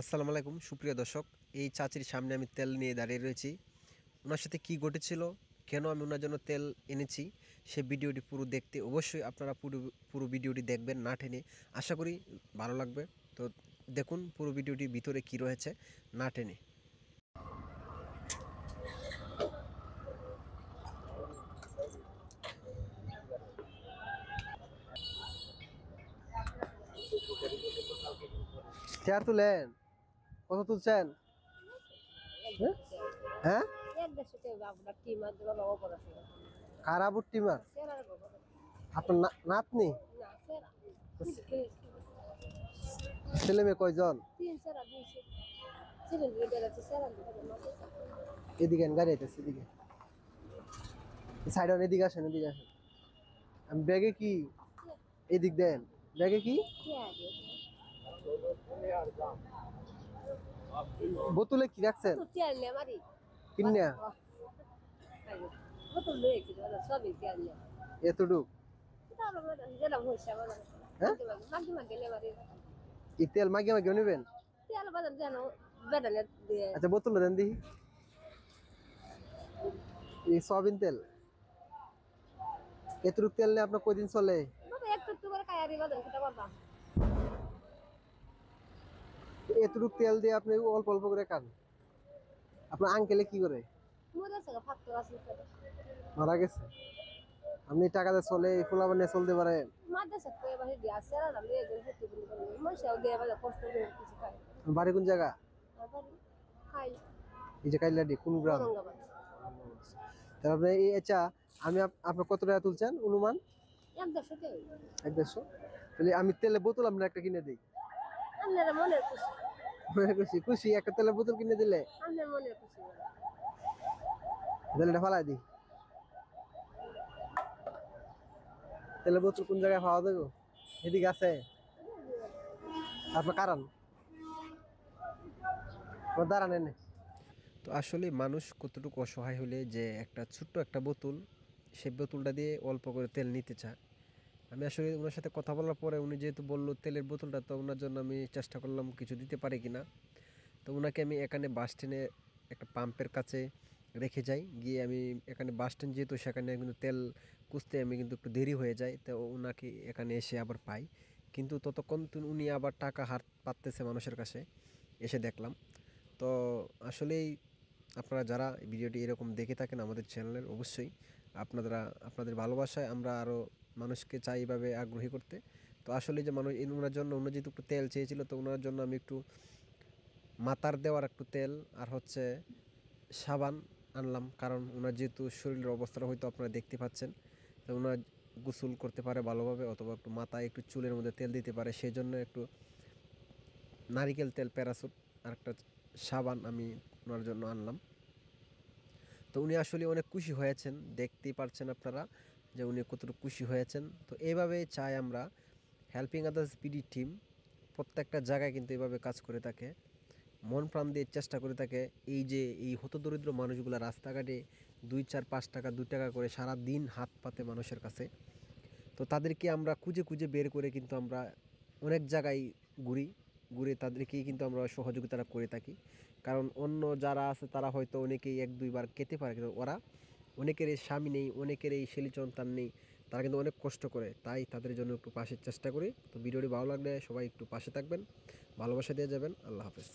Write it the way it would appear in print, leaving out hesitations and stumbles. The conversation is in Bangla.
আসসালামু আলাইকুম সুপ্রিয় দর্শক। এই চাচির সামনে আমি তেল নিয়ে দাঁড়িয়ে রয়েছি। ওনার সাথে কি ঘটেছিল, কেন আমি ওনার জন্য তেল এনেছি, সে ভিডিওটি পুরো দেখতে অবশ্যই আপনারা পুরো ভিডিওটি দেখবেন না টেনে। আশা করি ভালো লাগবে। তো দেখুন পুরো ভিডিওটির ভিতরে কি রয়েছে না টেনে। চেয়ার তুলেন, কত তুলছেন? হ্যাঁ, কারাবুর টিমার আপনার নাতনি? ছেলে মেয়ে কয়জন? এদিকে গাড়ি আইতেছে, এদিকে সাইড এদিকে আসেন, এদিকে আসেন। আমি ব্যাগে কি এদিক দেন, ব্যাগে কি বোতলে কি রাখছেন? কিন্না এতটুক তেল মাগিয়ে মাগিয়ে নেবেন? আচ্ছা বোতল দেন দেখি। এই সয়াবিন তেল, এতটুক তেল নিয়ে আপনার কয়দিন চলে? এতটুক তেল দিয়ে আপনি অল্প অল্প করে খান। আপনার আঙ্কেলে কি করে? মারা গেছে। আপনি টাকা দিয়ে চলে খোলা বানিয়ে চলতে পারেন? বাড়ি কোন জায়গা? এই যে কাইলাডি কোন গ্রাম? তারপরে এই আচ্ছা, আমি আপনার কত টাকা তুলছেন অনুমান? 150। তাহলে আমি তেলের বোতল আপনার একটা কিনে দিই। খুশি খুশি একটা তেলের বোতল কিনে দিলে তাহলে এটা ফালাই দিই। তেলের বোতল কোন জায়গায় পাওয়া যাবে? এদিকে আছে আপনার কারণ দাঁড়ান এনে। তো আসলে মানুষ কতটুকু অসহায় হলে যে একটা ছোট্ট একটা বোতল, সেই বোতলটা দিয়ে অল্প করে তেল নিতে চায়। আমি আসলে ওনার সাথে কথা বলার পরে উনি যেহেতু বললো তেলের বোতলটা, তো ওনার জন্য আমি চেষ্টা করলাম কিছু দিতে পারি কিনা। তো ওনাকে আমি এখানে বাস স্ট্যান্ডে একটা পাম্পের কাছে রেখে যাই। গিয়ে আমি এখানে বাস স্ট্যান্ড যেহেতু, সেখানে কিন্তু তেল খুঁজতে আমি কিন্তু একটু দেরি হয়ে যায়। তো ওনাকে এখানে এসে আবার পাই, কিন্তু ততক্ষণ উনি আবার টাকা হাত পাততেছে মানুষের কাছে এসে দেখলাম। তো আসলেই আপনারা যারা ভিডিওটি এরকম দেখে থাকেন আমাদের চ্যানেলের, অবশ্যই আপনাদের ভালোবাসায় আমরা আরও মানুষকে চাই এইভাবে আগ্রহী করতে। তো আসলে যে মানুষ ওনার জন্য, ওনার যেহেতু একটু তেল চেয়েছিল, তো ওনার জন্য আমি একটু মাথার দেওয়ার একটু তেল আর হচ্ছে সাবান আনলাম। কারণ ওনার যেহেতু শরীরের অবস্থাটা হয়তো আপনারা দেখতে পাচ্ছেন, তো ওনার গোসল করতে পারে ভালোভাবে, অথবা একটু মাথায় একটু চুলের মধ্যে তেল দিতে পারে, সেই জন্য একটু নারিকেল তেল, প্যারাসুট আর একটা সাবান আমি ওনার জন্য আনলাম। তো উনি আসলে অনেক খুশি হয়েছেন, দেখতেই পারছেন আপনারা যে উনি কতটুকু খুশি হয়েছেন। তো এইভাবে চাই আমরা, হেল্পিং আদার্স পিডি টিম প্রত্যেকটা জায়গায় কিন্তু এইভাবে কাজ করে থাকে, মন প্রাণ দিয়ে চেষ্টা করে থাকে। এই যে এই হতদরিদ্র মানুষগুলো রাস্তাঘাটে 2, 4, 5 টাকা 2 টাকা করে সারা দিন হাত পাতে মানুষের কাছে, তো তাদেরকে আমরা খুঁজে খুঁজে বের করে কিন্তু আমরা অনেক জায়গায় ঘুরে তাদেরকেই কিন্তু আমরা সহযোগিতা করে থাকি। কারণ অন্য যারা আছে তারা হয়তো অনেকেই 1-2 বার খেতে পারে, কিন্তু ওরা অনেকের এই স্বামী নেই, অনেকের এই ছেলে সন্তান নেই, তারা কিন্তু অনেক কষ্ট করে, তাই তাদের জন্য একটু পাশের চেষ্টা করি। তো ভিডিওটি ভালো লাগলে সবাই একটু পাশে থাকবেন, ভালোবাসা দিয়ে যাবেন। আল্লাহ হাফেজ।